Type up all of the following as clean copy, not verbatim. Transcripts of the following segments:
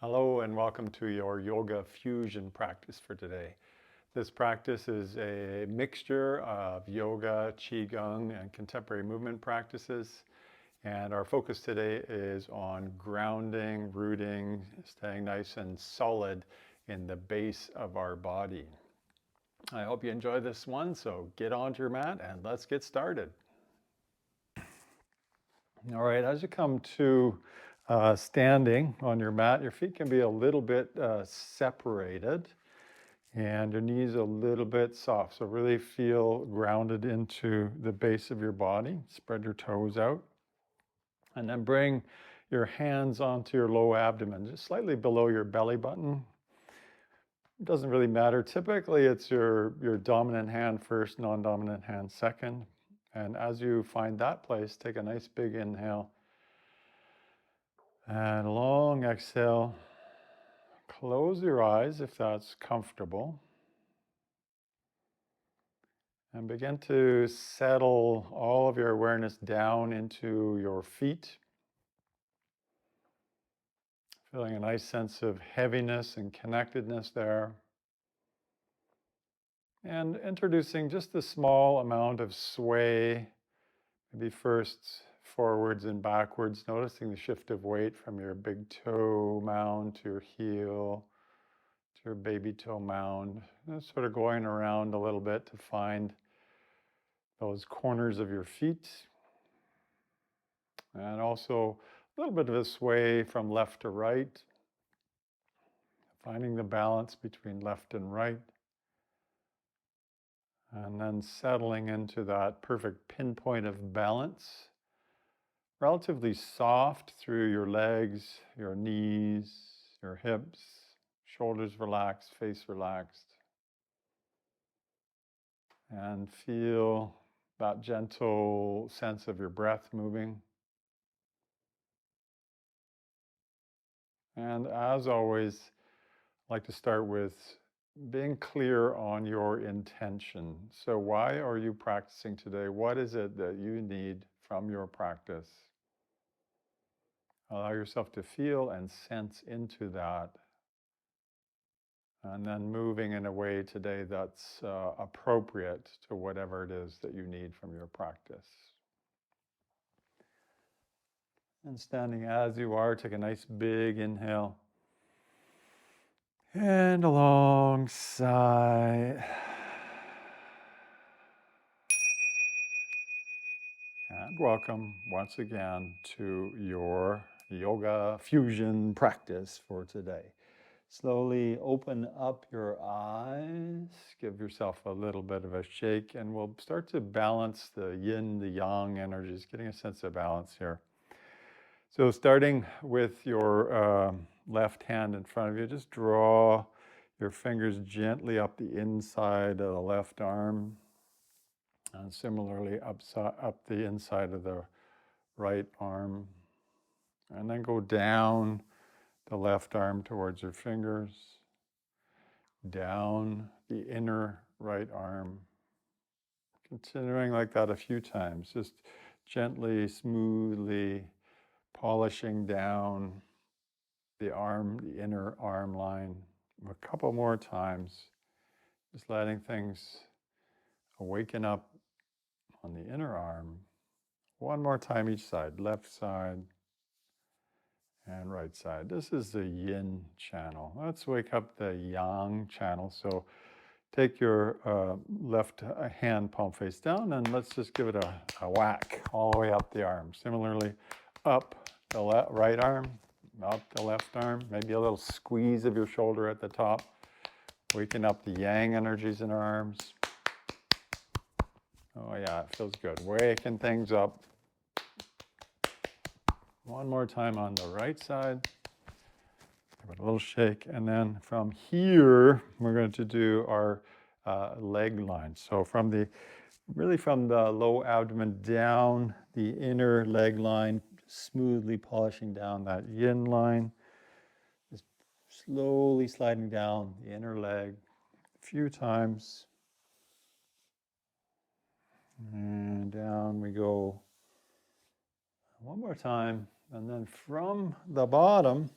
Hello and welcome to your yoga fusion practice for today. This practice is a mixture of yoga, Qi Gong, and contemporary movement practices. And our focus today is on grounding, rooting, staying nice and solid in the base of our body. I hope you enjoy this one, so get onto your mat and let's get started. All right, as you come to standing on your mat, your feet can be a little bit separated and your knees a little bit soft. So really feel grounded into the base of your body. Spread your toes out and then bring your hands onto your low abdomen, just slightly below your belly button. It doesn't really matter. Typically it's your dominant hand first, non-dominant hand second. And as you find that place, take a nice big inhale. And a long exhale. Close your eyes if that's comfortable. And begin to settle all of your awareness down into your feet. Feeling a nice sense of heaviness and connectedness there. And introducing just a small amount of sway, maybe first forwards and backwards, noticing the shift of weight from your big toe mound to your heel, to your baby toe mound. And sort of going around a little bit to find those corners of your feet. And also a little bit of a sway from left to right, finding the balance between left and right. And then settling into that perfect pinpoint of balance. Relatively soft through your legs, your knees, your hips, shoulders relaxed, face relaxed. And feel that gentle sense of your breath moving. And as always, I like to start with being clear on your intention. So why are you practicing today? What is it that you need from your practice? Allow yourself to feel and sense into that. And then moving in a way today that's appropriate to whatever it is that you need from your practice. And standing as you are, take a nice big inhale. And a long sigh. And welcome once again to your yoga fusion practice for today. Slowly open up your eyes, give yourself a little bit of a shake, and we'll start to balance the yin, the yang energies, getting a sense of balance here. So starting with your left hand in front of you, just draw your fingers gently up the inside of the left arm. And similarly, up the inside of the right arm. And then go down the left arm towards your fingers. Down the inner right arm. Continuing like that a few times. Just gently, smoothly polishing down the arm, the inner arm line. A couple more times. Just letting things awaken up on the inner arm. One more time each side, left side and right side. This is the yin channel. Let's wake up the yang channel. So take your left hand palm face down and let's just give it a whack all the way up the arm. Similarly, up the right arm, up the left arm, maybe a little squeeze of your shoulder at the top, waking up the yang energies in our arms. Oh yeah, it feels good. Waking things up. One more time on the right side. Give it a little shake. And then from here, we're going to do our leg line. So really from the low abdomen down the inner leg line, smoothly polishing down that yin line. Just slowly sliding down the inner leg a few times. And down we go one more time. And then from the bottom,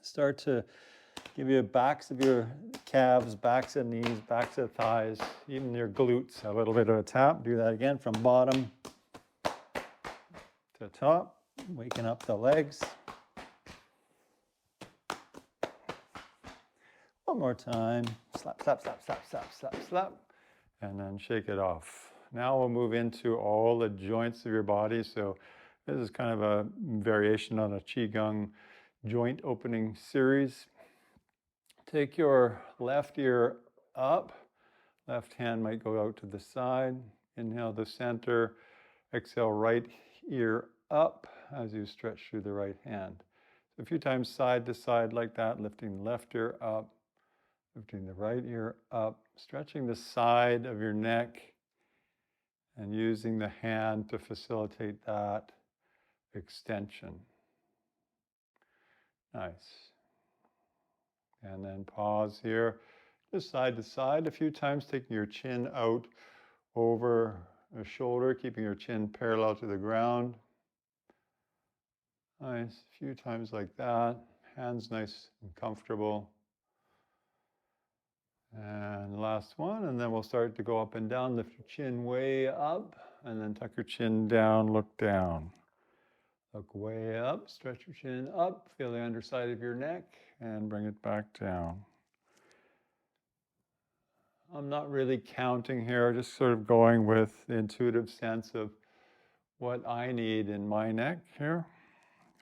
Start to give you backs of your calves, backs of knees, backs of thighs, even your glutes. A little bit of a tap. Do that again from bottom to top, waking up the legs. One more time. Slap, slap, slap, slap, slap, slap, slap. And then shake it off. Now we'll move into all the joints of your body. So this is kind of a variation on a Qi Gong joint opening series. Take your left ear up. Left hand might go out to the side. Inhale to center. Exhale, right ear up as you stretch through the right hand. So a few times side to side like that, lifting the left ear up, lifting the right ear up, stretching the side of your neck, and using the hand to facilitate that extension. Nice. And then pause here, just side to side a few times, taking your chin out over the shoulder, keeping your chin parallel to the ground. Nice, a few times like that. Hands nice and comfortable. And last one, and then we'll start to go up and down. Lift your chin way up, and then tuck your chin down, look down. Look way up, stretch your chin up, feel the underside of your neck, and bring it back down. I'm not really counting here, just sort of going with the intuitive sense of what I need in my neck here.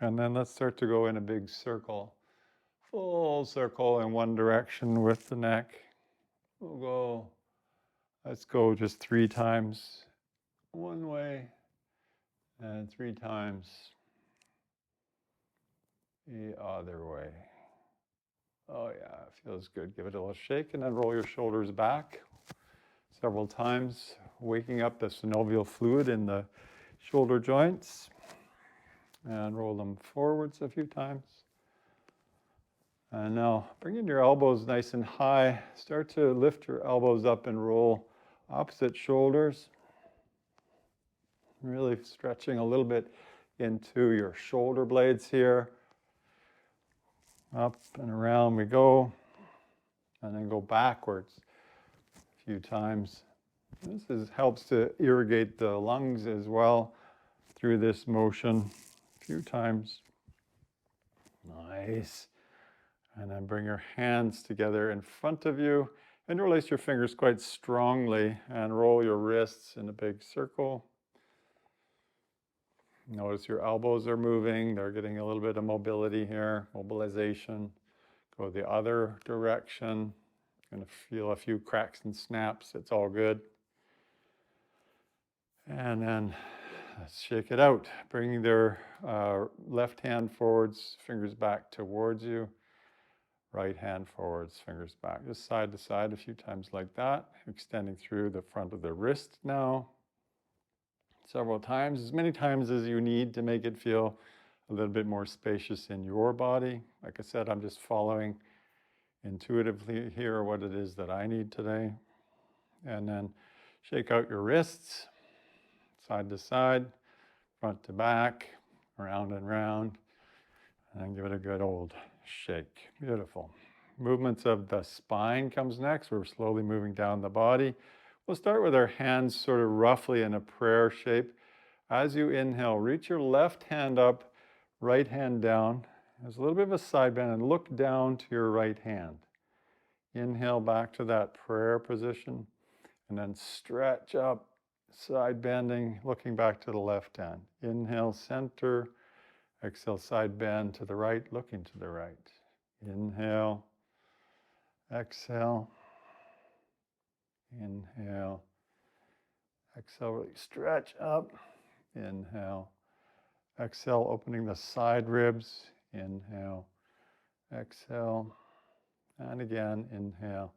And then let's start to go in a big circle. Full circle in one direction with the neck. Let's go just 3 times one way and 3 times the other way. Oh yeah, it feels good. Give it a little shake and then roll your shoulders back several times, waking up the synovial fluid in the shoulder joints, and roll them forwards a few times. And now bringing your elbows nice and high, start to lift your elbows up and roll opposite shoulders. Really stretching a little bit into your shoulder blades here. Up and around we go, and then go backwards a few times. This helps to irrigate the lungs as well through this motion a few times. Nice. And then bring your hands together in front of you, interlace your fingers quite strongly, and roll your wrists in a big circle. Notice your elbows are moving. They're getting a little bit of mobility here, mobilization. Go the other direction. Going to feel a few cracks and snaps. It's all good. And then let's shake it out. Bringing their left hand forwards, fingers back towards you. Right hand forwards, fingers back. Just side to side a few times like that. Extending through the front of the wrist now. Several times, as many times as you need to make it feel a little bit more spacious in your body. Like I said, I'm just following intuitively here what it is that I need today. And then shake out your wrists, side to side, front to back, round and round, and then give it a good old shake. Beautiful. Movements of the spine comes next. We're slowly moving down the body. We'll start with our hands sort of roughly in a prayer shape. As you inhale, reach your left hand up, right hand down. There's a little bit of a side bend, and look down to your right hand. Inhale back to that prayer position, and then stretch up, side bending, looking back to the left hand. Inhale, center. Exhale, side bend to the right, looking to the right. Inhale, exhale. Inhale, exhale, really stretch up. Inhale, exhale, opening the side ribs. Inhale, exhale, and again, inhale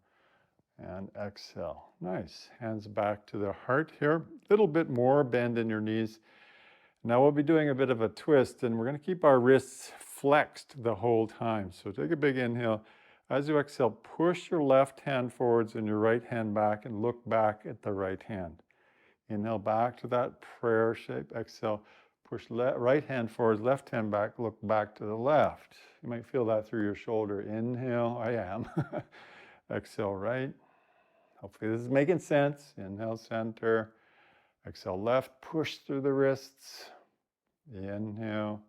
and exhale. Nice. Hands back to the heart here. A little bit more bend in your knees. Now we'll be doing a bit of a twist, and we're going to keep our wrists flexed the whole time. So take a big inhale. As you exhale, push your left hand forwards and your right hand back, and look back at the right hand. Inhale back to that prayer shape. Exhale, push right hand forward, left hand back, look back to the left. You might feel that through your shoulder. Inhale, I am. Exhale, right. Hopefully this is making sense. Inhale, center. Exhale, left, push through the wrists. Inhale,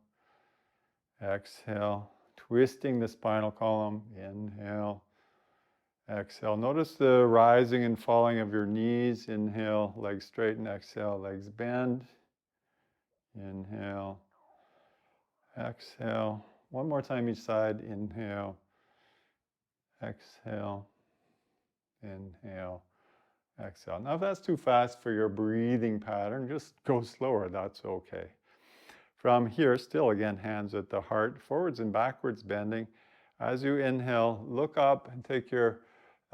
exhale, twisting the spinal column. Inhale, exhale. Notice the rising and falling of your knees. Inhale, legs straighten. Exhale, legs bend. Inhale, exhale. One more time each side. Inhale, exhale, inhale, exhale. Now if that's too fast for your breathing pattern, just go slower, that's okay. From here, still again, hands at the heart, forwards and backwards bending. As you inhale, look up and take your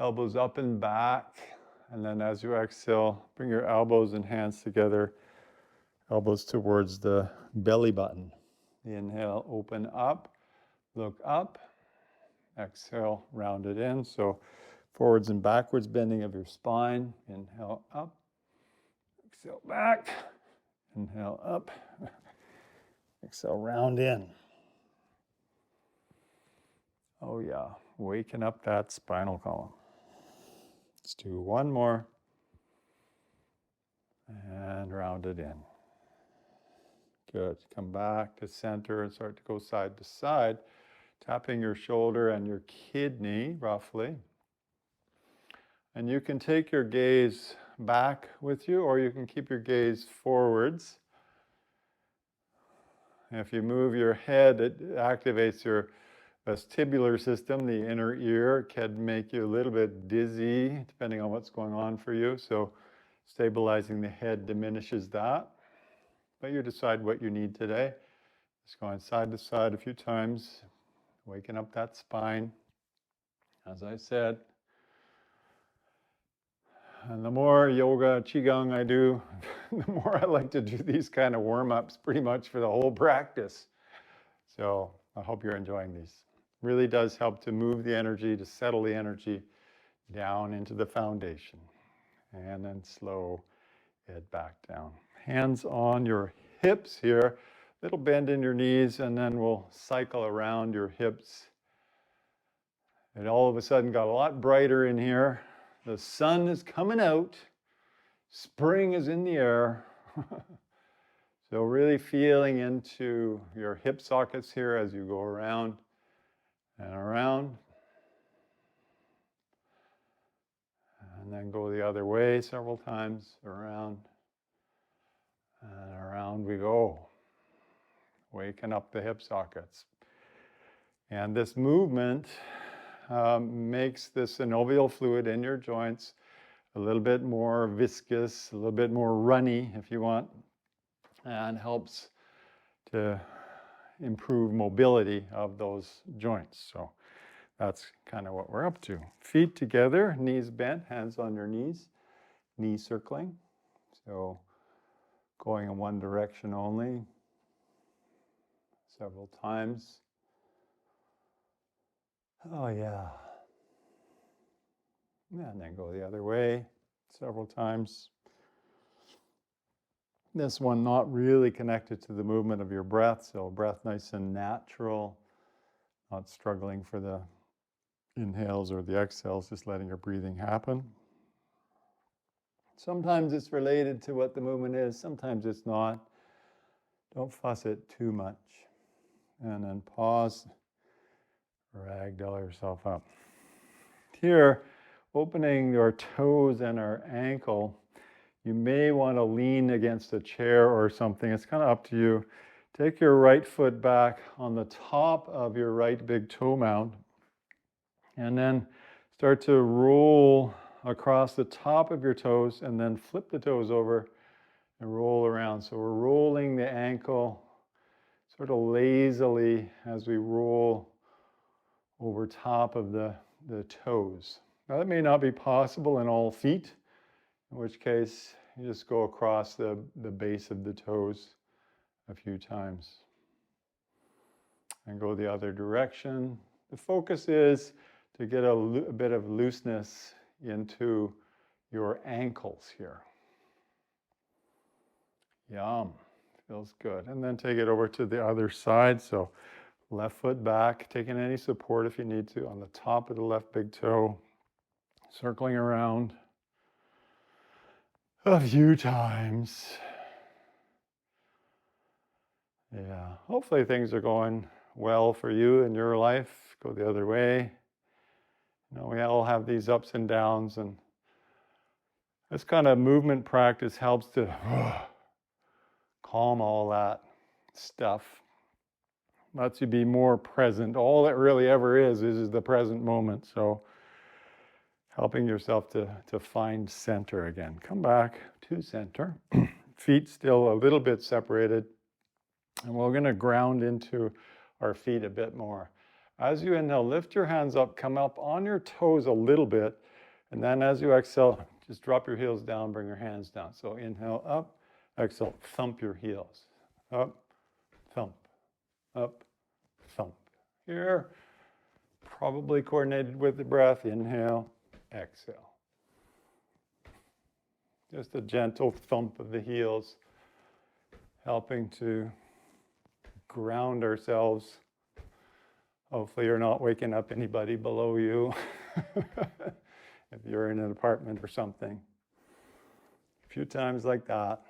elbows up and back. And then as you exhale, bring your elbows and hands together, elbows towards the belly button. Inhale, open up, look up. Exhale, round it in. So forwards and backwards bending of your spine. Inhale, up. Exhale, back. Inhale, up. Exhale, round in. Oh yeah, waken up that spinal column. Let's do one more. And round it in. Good. Come back to center and start to go side to side, tapping your shoulder and your kidney roughly. And you can take your gaze back with you, or you can keep your gaze forwards. If you move your head, it activates your vestibular system, the inner ear. It can make you a little bit dizzy, depending on what's going on for you. So stabilizing the head diminishes that. But you decide what you need today. Just going side to side a few times, waking up that spine. As I said, and the more yoga, Qi Gong I do, the more I like to do these kind of warm-ups pretty much for the whole practice. So I hope you're enjoying these. Really does help to move the energy, to settle the energy down into the foundation. And then slow it back down. Hands on your hips here, little bend in your knees, and then we'll cycle around your hips. It all of a sudden got a lot brighter in here. The sun is coming out. Spring is in the air. So really feeling into your hip sockets here as you go around and around. And then go the other way several times, around and around we go. Waking up the hip sockets. And this movement makes the synovial fluid in your joints a little bit more viscous, a little bit more runny if you want, and helps to improve mobility of those joints. So that's kind of what we're up to. Feet together, knees bent, hands on your knees, knee circling. So going in one direction only, several times. Oh yeah. And then go the other way several times. This one not really connected to the movement of your breath, so breath nice and natural, not struggling for the inhales or the exhales, just letting your breathing happen. Sometimes it's related to what the movement is, sometimes it's not. Don't fuss it too much. And then pause, ragdoll yourself up. Here, opening your toes and our ankle, you may want to lean against a chair or something. It's kind of up to you. Take your right foot back on the top of your right big toe mound, and then start to roll across the top of your toes, and then flip the toes over and roll around. So we're rolling the ankle sort of lazily as we roll over top of the toes. Now that may not be possible in all feet, in which case you just go across the base of the toes a few times. And go the other direction. The focus is to get a bit of looseness into your ankles here. Yum. Feels good. And then take it over to the other side. So left foot back, taking any support if you need to on the top of the left big toe, circling around a few times. Yeah, hopefully things are going well for you in your life. Go the other way. We all have these ups and downs, and this kind of movement practice helps to calm all that stuff. Lets you be more present. All it really ever is the present moment. So helping yourself to find center again. Come back to center. Feet still a little bit separated. And we're going to ground into our feet a bit more. As you inhale, lift your hands up, come up on your toes a little bit. And then as you exhale, just drop your heels down, bring your hands down. So inhale up, exhale, thump your heels. Up, thump, up, thump. Here, probably coordinated with the breath. Inhale, exhale. Just a gentle thump of the heels, helping to ground ourselves. Hopefully you're not waking up anybody below you if you're in an apartment or something. A few times like that.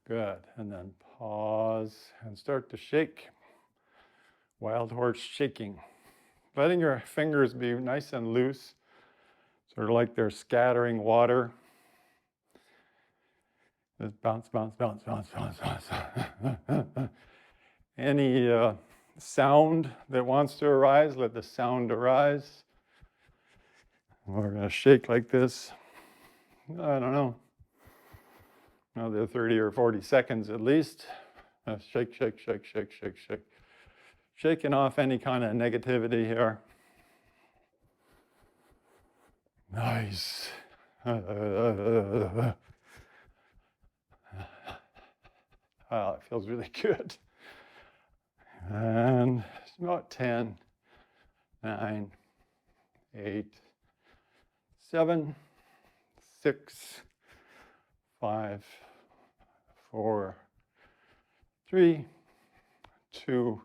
Good. And then pause and start to shake. Wild horse shaking. Letting your fingers be nice and loose, sort of like they're scattering water. Just bounce, bounce, bounce, bounce, bounce, bounce. Any sound that wants to arise, let the sound arise. We're going to shake like this. I don't know, another 30 or 40 seconds at least. Shake, shake, shake, shake, shake, shake. Shaking off any kind of negativity here. Nice. It feels really good. And it's about 10, 9, 8, 7, 6, 5, 4, 3, 2,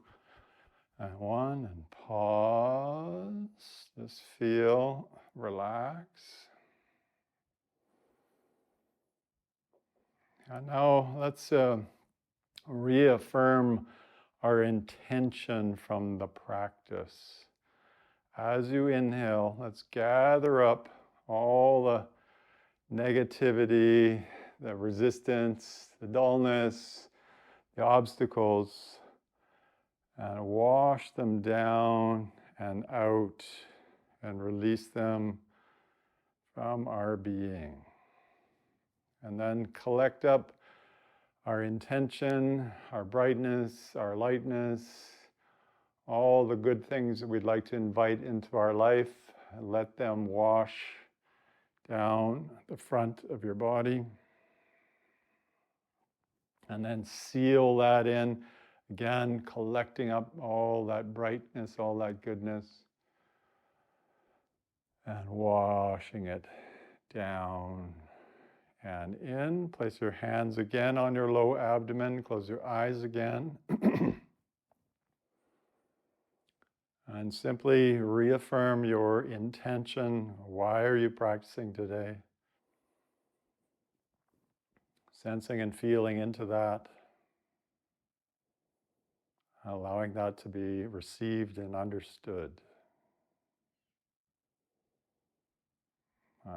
and 1. And pause. Just feel, relax. And now let's reaffirm our intention from the practice. As you inhale, let's gather up all the negativity, the resistance, the dullness, the obstacles, and wash them down and out and release them from our being. And then collect up our intention, our brightness, our lightness, all the good things that we'd like to invite into our life, and let them wash down the front of your body. And then seal that in, again, collecting up all that brightness, all that goodness, and washing it down and in. Place your hands again on your low abdomen. Close your eyes again. And simply reaffirm your intention. Why are you practicing today? Sensing and feeling into that. Allowing that to be received and understood.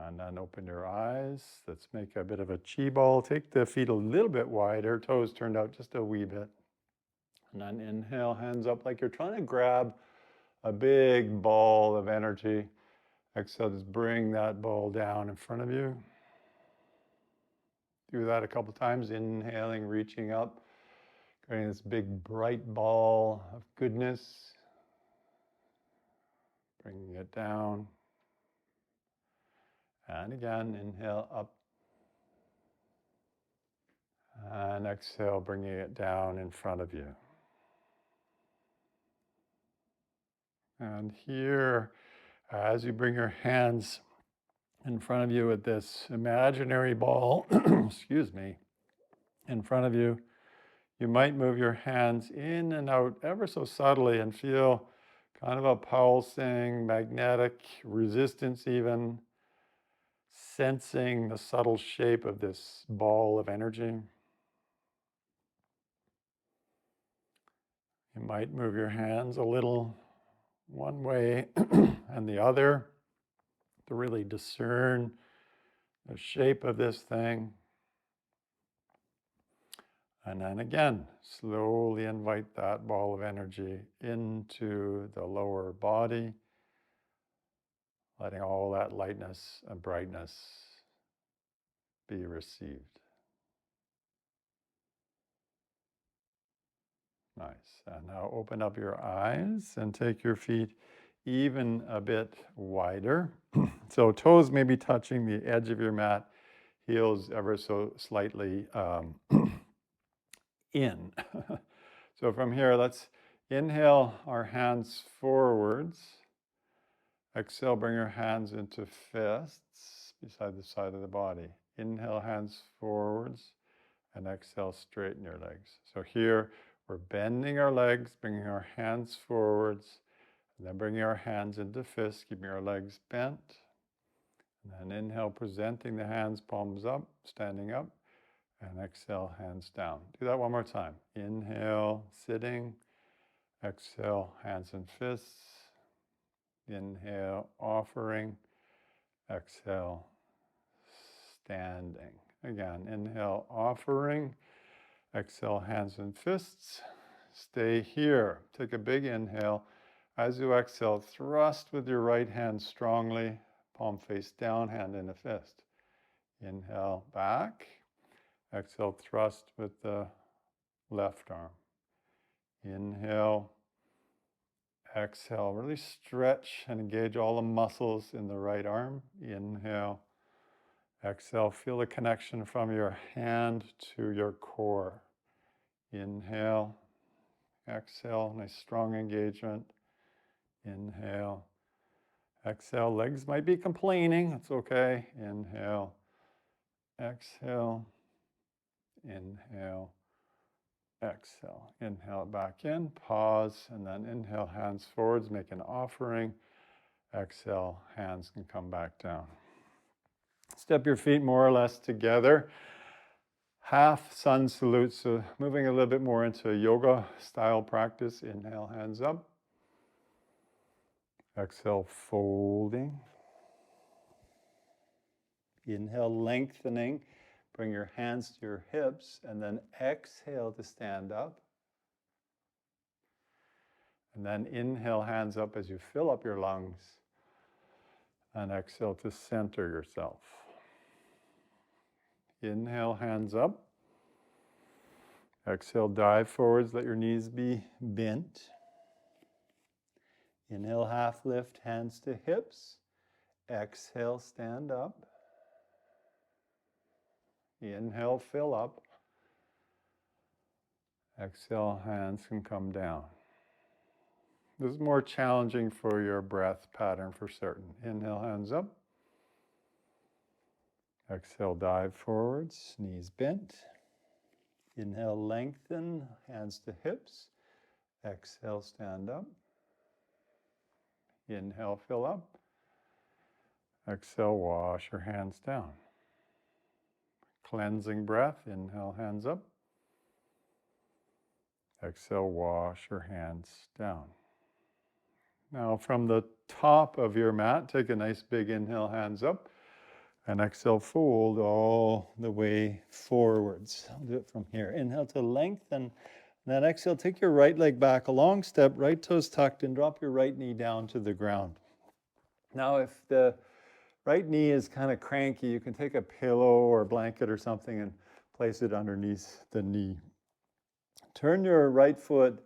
And then open your eyes. Let's make a bit of a chi ball. Take the feet a little bit wider, toes turned out just a wee bit. And then inhale, hands up like you're trying to grab a big ball of energy. Exhale, just bring that ball down in front of you. Do that a couple times, inhaling, reaching up, creating this big bright ball of goodness. Bringing it down. And again, inhale up. And exhale, bringing it down in front of you. And here, as you bring your hands in front of you with this imaginary ball, excuse me, in front of you. You might move your hands in and out ever so subtly and feel kind of a pulsing, magnetic resistance even, sensing the subtle shape of this ball of energy. You might move your hands a little one way and the other to really discern the shape of this thing. And then again, slowly invite that ball of energy into the lower body, letting all that lightness and brightness be received. Nice. And now open up your eyes and take your feet even a bit wider. So toes may be touching the edge of your mat, heels ever so slightly in. So from here, let's inhale our hands forwards. Exhale, bring your hands into fists beside the side of the body. Inhale, hands forwards, and exhale, straighten your legs. So here, we're bending our legs, bringing our hands forwards, and then bringing our hands into fists, keeping our legs bent. And then inhale, presenting the hands, palms up, standing up, and exhale, hands down. Do that one more time. Inhale, sitting. Exhale, hands and fists. Inhale, offering. Exhale, standing. Again, inhale, offering. Exhale, hands and fists. Stay here. Take a big inhale. As you exhale, thrust with your right hand strongly, palm face down, hand in a fist. Inhale, back. Exhale, thrust with the left arm. Inhale. Exhale, really stretch and engage all the muscles in the right arm. Inhale. Exhale, feel the connection from your hand to your core. Inhale. Exhale, nice strong engagement. Inhale. Exhale, legs might be complaining, it's okay. Inhale. Exhale. Inhale. Exhale. Inhale back in, pause, and then inhale, hands forwards, make an offering. Exhale, hands can come back down. Step your feet more or less together. Half sun salute, so moving a little bit more into a yoga style practice. Inhale, hands up. Exhale, folding. Inhale, lengthening. Bring your hands to your hips, and then exhale to stand up. And then inhale, hands up as you fill up your lungs. And exhale to center yourself. Inhale, hands up. Exhale, dive forwards, let your knees be bent. Inhale, half lift, hands to hips. Exhale, stand up. Inhale, fill up. Exhale, hands can come down. This is more challenging for your breath pattern for certain. Inhale, hands up. Exhale, dive forwards, knees bent. Inhale, lengthen, hands to hips. Exhale, stand up. Inhale, fill up. Exhale, wash your hands down. Cleansing breath. Inhale, hands up. Exhale, wash your hands down. Now from the top of your mat, take a nice big inhale, hands up. And exhale, fold all the way forwards. I'll do it from here. Inhale to lengthen. Then exhale, take your right leg back a long step, right toes tucked, and drop your right knee down to the ground. Now, if the right knee is kind of cranky, you can take a pillow or a blanket or something and place it underneath the knee. Turn your right foot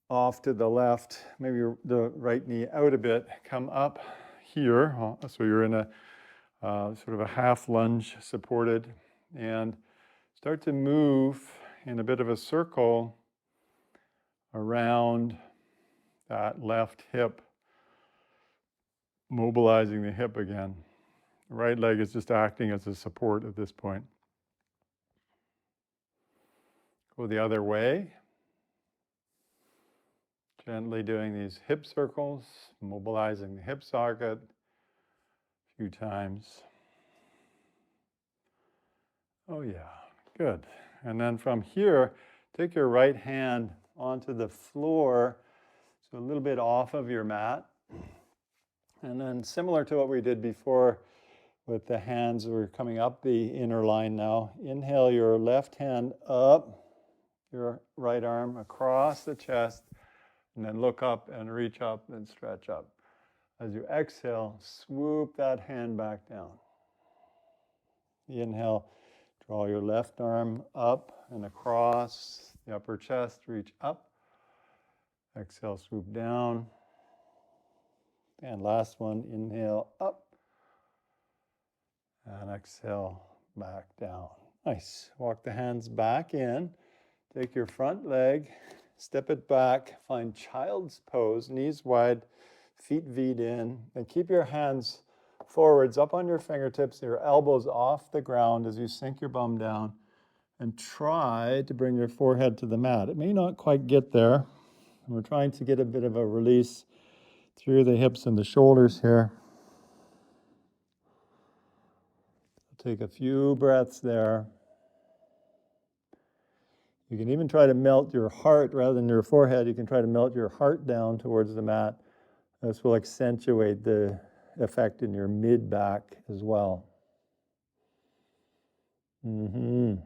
off to the left, maybe the right knee out a bit, come up here, so you're in a sort of a half lunge supported, and start to move in a bit of a circle around that left hip, mobilizing the hip again. The right leg is just acting as a support at this point. Go the other way. Gently doing these hip circles, mobilizing the hip socket a few times. Oh yeah, good. And then from here, take your right hand onto the floor, so a little bit off of your mat. And then similar to what we did before with the hands, we're coming up the inner line now. Inhale your left hand up, your right arm across the chest, and then look up and reach up and stretch up. As you exhale, swoop that hand back down. Inhale, draw your left arm up and across the upper chest, reach up. Exhale, swoop down. And last one, inhale up. And exhale, back down. Nice. Walk the hands back in. Take your front leg, step it back, find child's pose, knees wide, feet V'd in, and keep your hands forwards up on your fingertips, your elbows off the ground as you sink your bum down, and try to bring your forehead to the mat. It may not quite get there. We're trying to get a bit of a release through the hips and the shoulders here. Take a few breaths there. You can even try to melt your heart rather than your forehead. You can try to melt your heart down towards the mat. This will accentuate the effect in your mid-back as well. And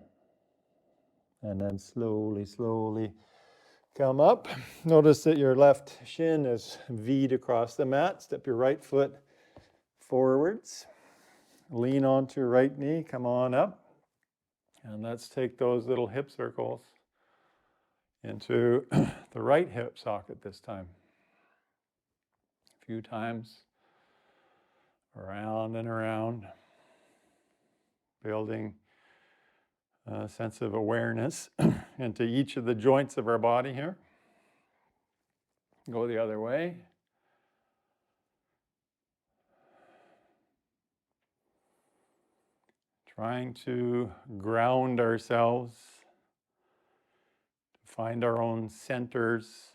then slowly, slowly come up. Notice that your left shin is V'd across the mat. Step your right foot forwards. Lean onto your right knee. Come on up. And let's take those little hip circles into the right hip socket this time. A few times, around and around, building a sense of awareness into each of the joints of our body here. Go the other way. Trying to ground ourselves, to find our own centers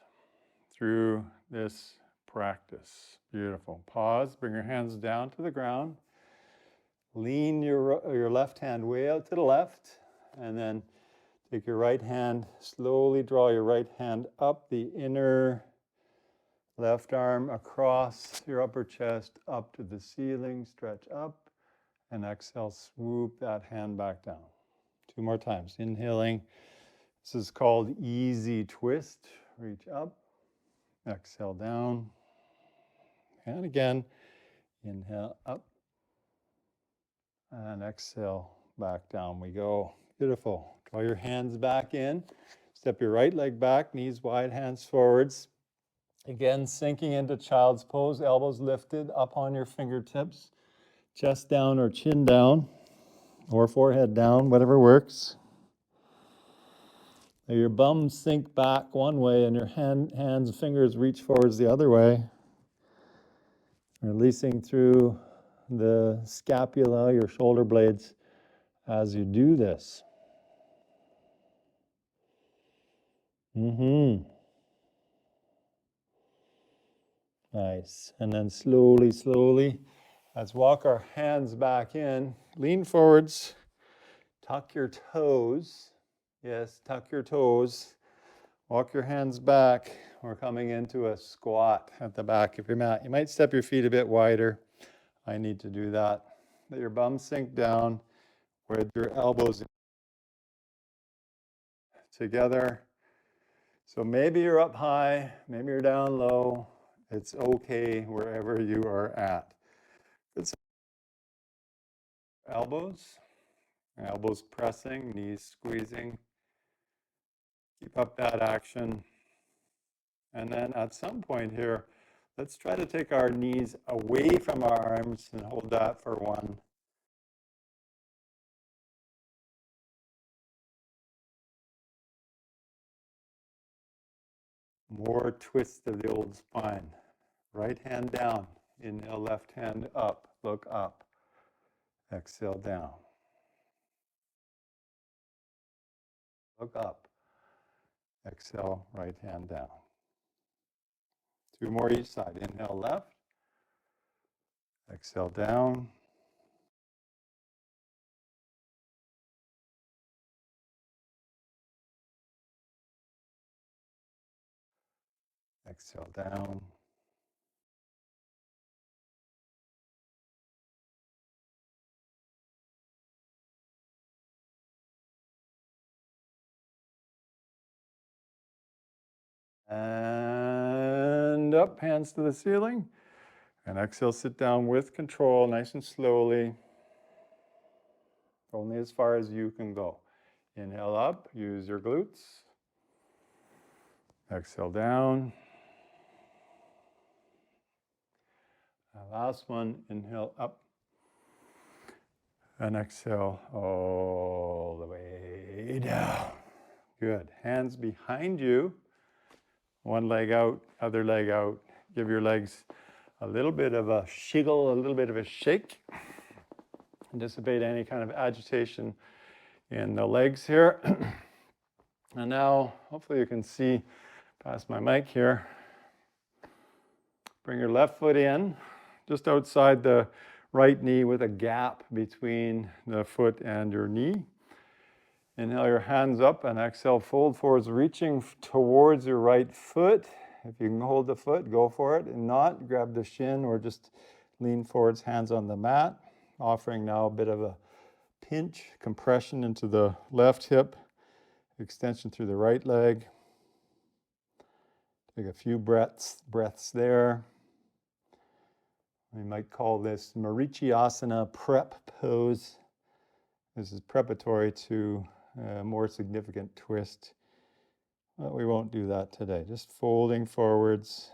through this practice. Beautiful. Pause, bring your hands down to the ground. Lean your left hand way out to the left, and then take your right hand, slowly draw your right hand up the inner left arm across your upper chest, up to the ceiling, stretch up, and exhale, swoop that hand back down. 2 more times. Inhaling. This is called easy twist. Reach up, exhale down, and again, inhale up, and exhale back down we go. Beautiful. Draw your hands back in. Step your right leg back, knees wide, hands forwards. Again, sinking into child's pose, elbows lifted up on your fingertips, chest down or chin down, or forehead down, whatever works. Now your bum sink back one way and your hands and fingers reach forwards the other way. Releasing through the scapula, your shoulder blades, as you do this. Nice. And then slowly, slowly, let's walk our hands back in. Lean forwards. Tuck your toes. Yes, tuck your toes. Walk your hands back. We're coming into a squat at the back of your mat. You might step your feet a bit wider. I need to do that. Let your bum sink down with your elbows together. So maybe you're up high, maybe you're down low. It's okay wherever you are at. It's elbows pressing, knees squeezing. Keep up that action. And then at some point here, let's try to take our knees away from our arms and hold that for 1. More twist of the old spine. Right hand down. Inhale, left hand up. Look up. Exhale down. Look up. Exhale, right hand down. 2 more each side. Inhale left. Exhale down. Exhale down. And up, hands to the ceiling. And exhale, sit down with control, nice and slowly. Only as far as you can go. Inhale up, use your glutes. Exhale down. Last one, inhale up. And exhale all the way down. Good. Hands behind you. One leg out, other leg out. Give your legs a little bit of a shiggle, a little bit of a shake. Dissipate any kind of agitation in the legs here. And now, hopefully you can see past my mic here. Bring your left foot in, just outside the right knee with a gap between the foot and your knee. Inhale your hands up and exhale, fold forwards, reaching towards your right foot. If you can hold the foot, go for it. And not, grab the shin or just lean forwards, hands on the mat. Offering now a bit of a pinch, compression into the left hip, extension through the right leg. Take a few breaths there. We might call this Marichyasana prep pose. This is preparatory to a more significant twist. But we won't do that today. Just folding forwards,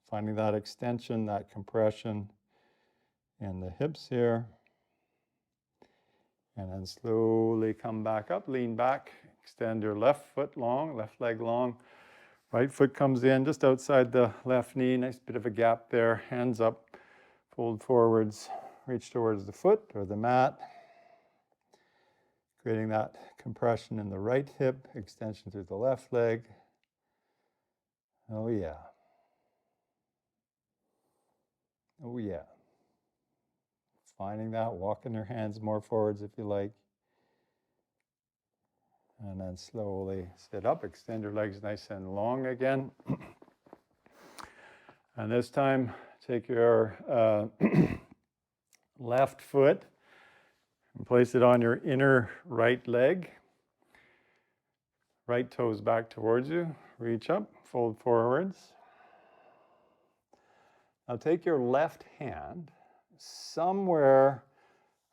finding that extension, that compression in the hips here. And then slowly come back up, lean back, extend your left foot long, left leg long. Right foot comes in just outside the left knee, nice bit of a gap there. Hands up, fold forwards, reach towards the foot or the mat. Creating that compression in the right hip, extension through the left leg. Oh yeah. Oh yeah. Finding that, walking your hands more forwards if you like. And then slowly sit up, extend your legs nice and long again. And this time, take your left foot and place it on your inner right leg. Right toes back towards you. Reach up, fold forwards. Now take your left hand somewhere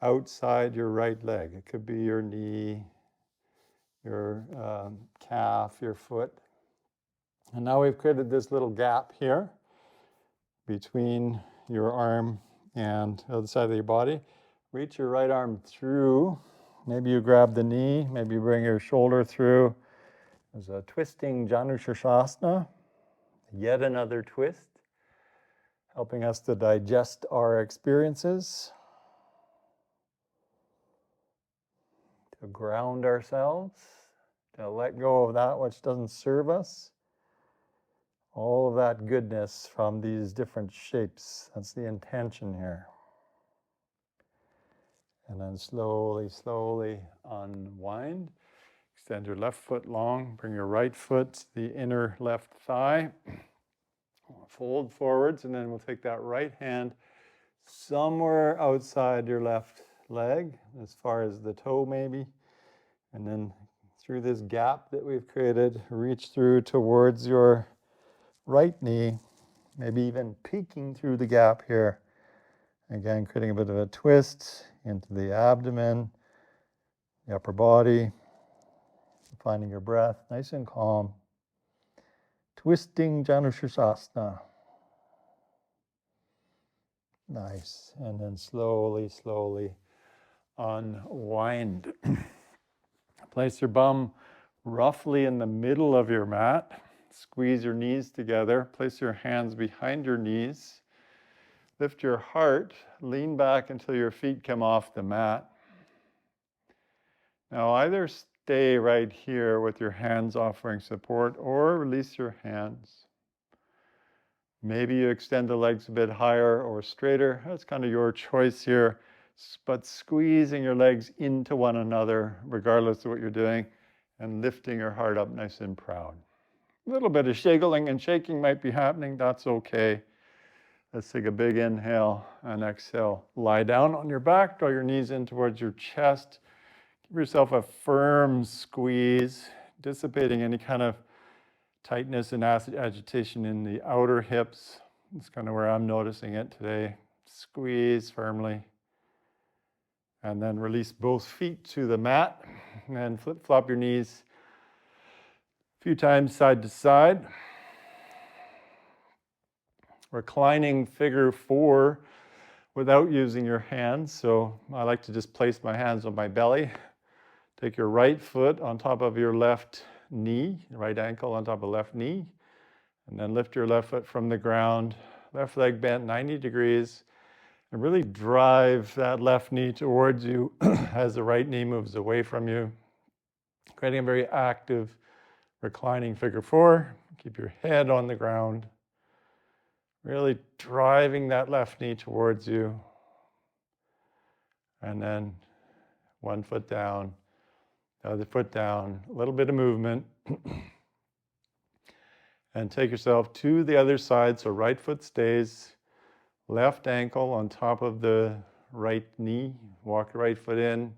outside your right leg. It could be your knee, your calf, your foot. And now we've created this little gap here between your arm and the other side of your body. Reach your right arm through. Maybe you grab the knee, maybe you bring your shoulder through. There's a twisting Janushirasana, yet another twist, helping us to digest our experiences, to ground ourselves, to let go of that which doesn't serve us. All of that goodness from these different shapes. That's the intention here. And then slowly, slowly unwind. Extend your left foot long. Bring your right foot to the inner left thigh. Fold forwards, and then we'll take that right hand somewhere outside your left leg, as far as the toe maybe. And then through this gap that we've created, reach through towards your right knee, maybe even peeking through the gap here. Again, creating a bit of a twist into the abdomen, the upper body, finding your breath nice and calm. Twisting Janushirasana. Nice. And then slowly, slowly unwind. Place your bum roughly in the middle of your mat. Squeeze your knees together. Place your hands behind your knees. Lift your heart. Lean back until your feet come off the mat. Now either stay right here with your hands offering support, or release your hands. Maybe you extend the legs a bit higher or straighter. That's kind of your choice here. But squeezing your legs into one another, regardless of what you're doing, and lifting your heart up nice and proud. A little bit of shiggling and shaking might be happening. That's okay. Let's take a big inhale and exhale. Lie down on your back, draw your knees in towards your chest. Give yourself a firm squeeze, dissipating any kind of tightness and agitation in the outer hips. That's kind of where I'm noticing it today. Squeeze firmly. And then release both feet to the mat. And flip-flop your knees a few times side to side. Reclining figure 4 without using your hands. So I like to just place my hands on my belly. Take your right foot on top of your left knee, right ankle on top of left knee, and then lift your left foot from the ground, left leg bent 90 degrees, and really drive that left knee towards you as the right knee moves away from you, creating a very active reclining figure 4. Keep your head on the ground, really driving that left knee towards you, and then one foot down, the other foot down, a little bit of movement. And take yourself to the other side. So right foot stays, left ankle on top of the right knee. Walk your right foot in,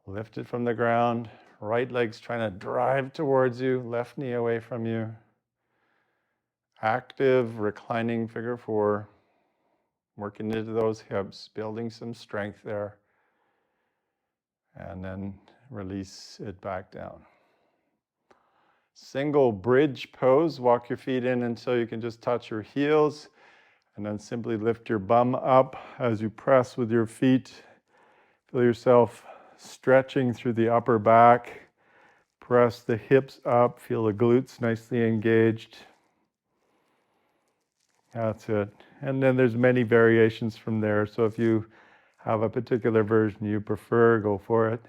lift it from the ground. Right leg's trying to drive towards you, left knee away from you. Active reclining figure 4. Working into those hips, building some strength there. And then release it back down. Single bridge pose. Walk your feet in until you can just touch your heels. And then simply lift your bum up as you press with your feet. Feel yourself stretching through the upper back. Press the hips up. Feel the glutes nicely engaged. That's it. And then there's many variations from there. So if you have a particular version you prefer, go for it.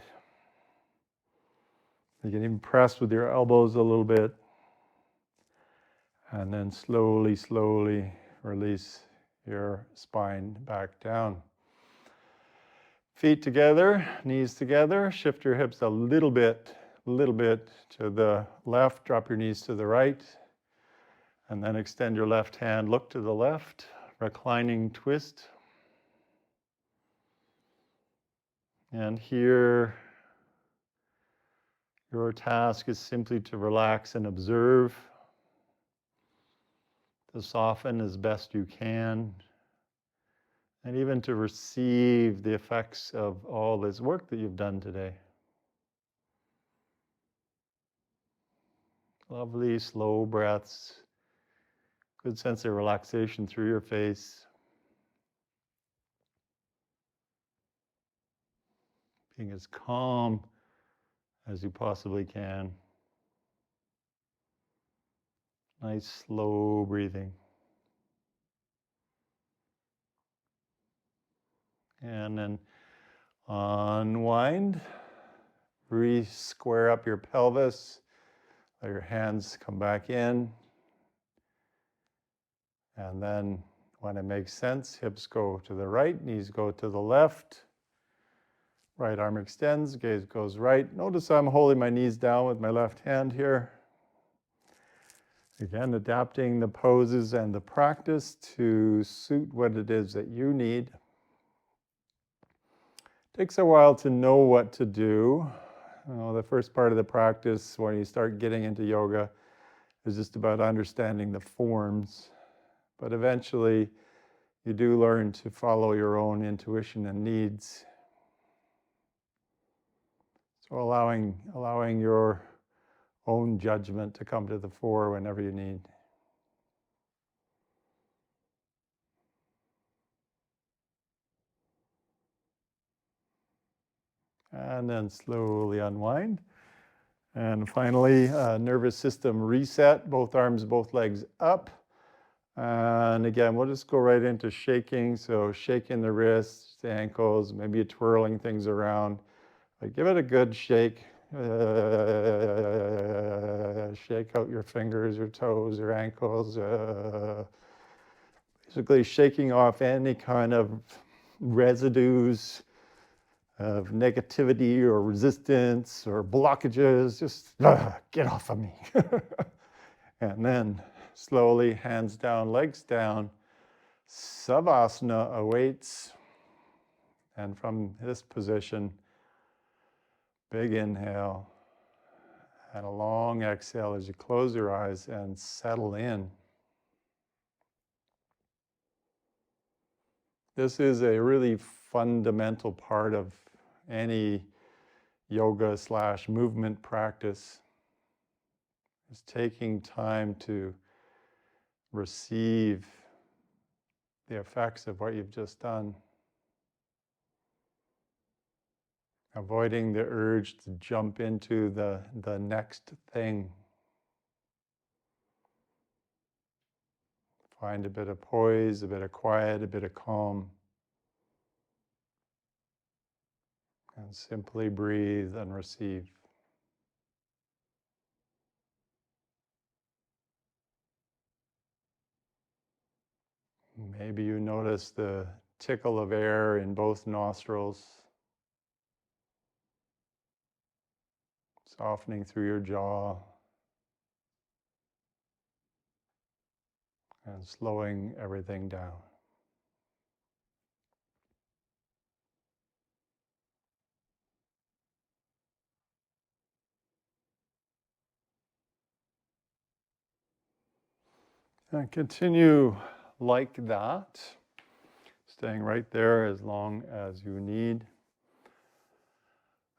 You can even press with your elbows a little bit. And then slowly, slowly release your spine back down. Feet together, knees together. Shift your hips a little bit to the left. Drop your knees to the right. And then extend your left hand. Look to the left. Reclining twist. And here, your task is simply to relax and observe, to soften as best you can, and even to receive the effects of all this work that you've done today. Lovely, slow breaths, good sense of relaxation through your face. Being as calm as you possibly can. Nice, slow breathing. And then unwind. Re-square up your pelvis. Let your hands come back in. And then when it makes sense, hips go to the right, knees go to the left. Right arm extends, gaze goes right. Notice I'm holding my knees down with my left hand here. Again, adapting the poses and the practice to suit what it is that you need. Takes a while to know what to do. The first part of the practice, when you start getting into yoga, is just about understanding the forms. But eventually, you do learn to follow your own intuition and needs. So allowing your own judgment to come to the fore whenever you need. And then slowly unwind. And finally, nervous system reset, both arms, both legs up. And again, we'll just go right into shaking. So shaking the wrists, the ankles, maybe twirling things around. Give it a good shake. Shake out your fingers, your toes, your ankles. Basically shaking off any kind of residues of negativity or resistance or blockages. Just get off of me. And then slowly, hands down, legs down. Savasana awaits. And from this position, big inhale and a long exhale as you close your eyes and settle in. This is a really fundamental part of any yoga / movement practice. It's taking time to receive the effects of what you've just done. Avoiding the urge to jump into the next thing. Find a bit of poise, a bit of quiet, a bit of calm. And simply breathe and receive. Maybe you notice the tickle of air in both nostrils, softening through your jaw, and slowing everything down. And continue like that, staying right there as long as you need.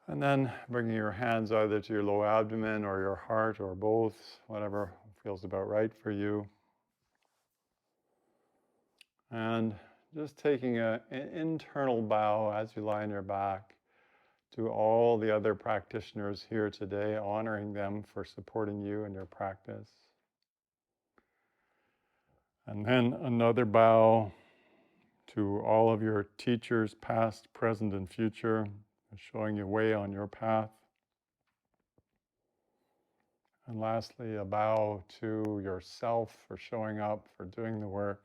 And then bringing your hands either to your low abdomen or your heart or both, whatever feels about right for you. And just taking an internal bow as you lie on your back to all the other practitioners here today, honoring them for supporting you in your practice. And then another bow to all of your teachers, past, present, and future, showing you way on your path. And lastly, a bow to yourself for showing up, for doing the work.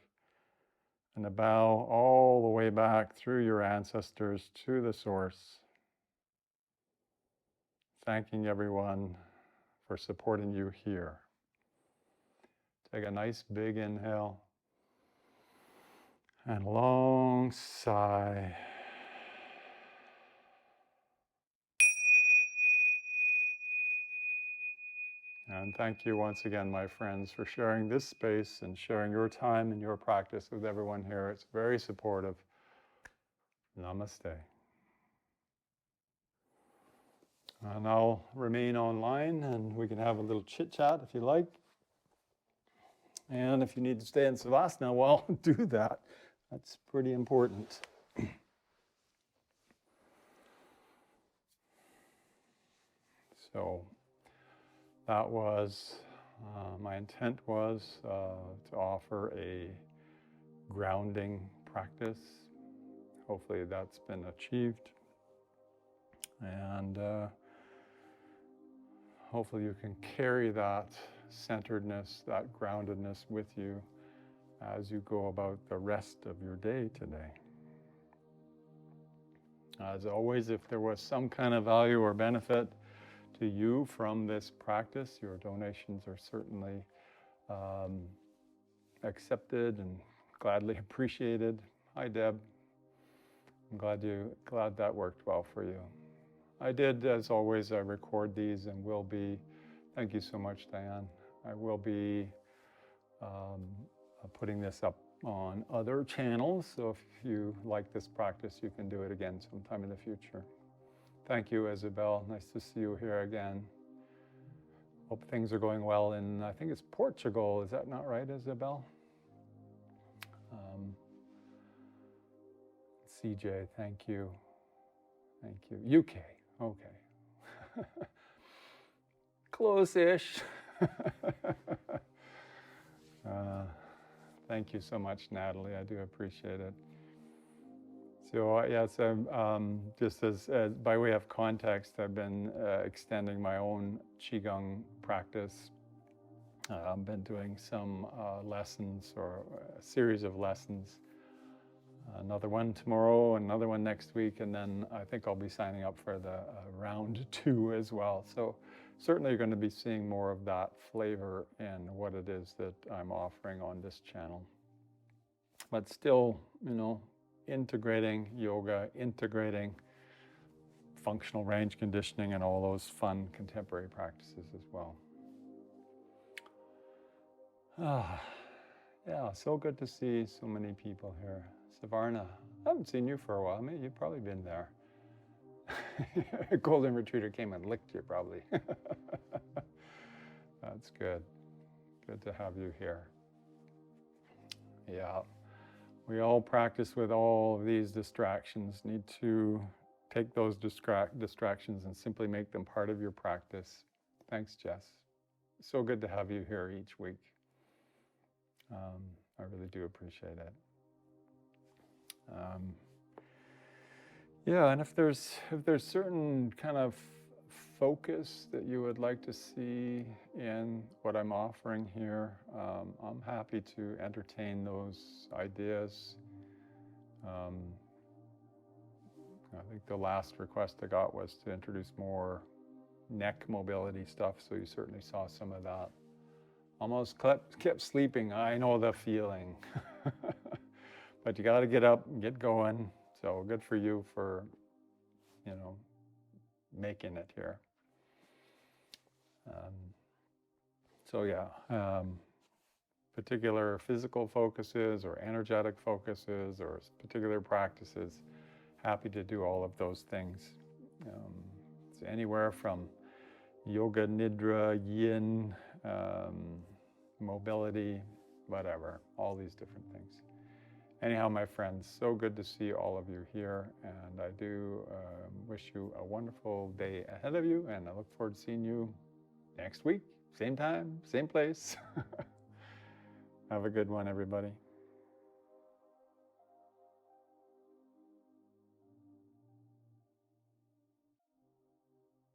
And a bow all the way back through your ancestors to the source, thanking everyone for supporting you here. Take a nice big inhale and a long sigh. And thank you once again, my friends, for sharing this space and sharing your time and your practice with everyone here. It's very supportive. Namaste. And I'll remain online and we can have a little chit chat if you like. And if you need to stay in Savasana, well, do that. That's pretty important. So that was, my intent was to offer a grounding practice. Hopefully that's been achieved. And hopefully you can carry that centeredness, that groundedness with you as you go about the rest of your day today. As always, if there was some kind of value or benefit to you from this practice, your donations are certainly accepted and gladly appreciated. Hi, Deb. I'm glad that worked well for you. I did, as always, I record these and will be, thank you so much, Diane. I will be putting this up on other channels, so if you like this practice, you can do it again sometime in the future. Thank you, Isabel. Nice to see you here again. Hope things are going well in, I think it's Portugal. Is that not right, Isabel? CJ, thank you. Thank you. UK, okay. Close-ish. Thank you so much, Natalie. I do appreciate it. So yes, just as by way of context, I've been extending my own Qigong practice. I've been doing some lessons or a series of lessons. Another one tomorrow, another one next week, and then I think I'll be signing up for the round 2 as well. So certainly you're going to be seeing more of that flavor in what it is that I'm offering on this channel. But still, integrating yoga, integrating functional range conditioning and all those fun contemporary practices as well. Yeah, so good to see so many people here. Savarna, I haven't seen you for a while. I mean, you've probably been there. Golden Retriever came and licked you probably. That's good. Good to have you here. Yeah, we all practice with all of these distractions. Need to take those distractions and simply make them part of your practice. Thanks, Jess. So good to have you here each week. I really do appreciate it. Yeah, and if there's certain kind of focus that you would like to see in what I'm offering here, I'm happy to entertain those ideas. I think the last request I got was to introduce more neck mobility stuff, so you certainly saw some of that. Almost kept sleeping. I know the feeling. But you got to get up and get going. So good for you for, making it here. So yeah, particular physical focuses or energetic focuses or particular practices, happy to do all of those things. It's anywhere from yoga, nidra, yin, mobility, whatever, all these different things. Anyhow, my friends, so good to see all of you here, and I do wish you a wonderful day ahead of you, and I look forward to seeing you next week, same time, same place. Have a good one, everybody.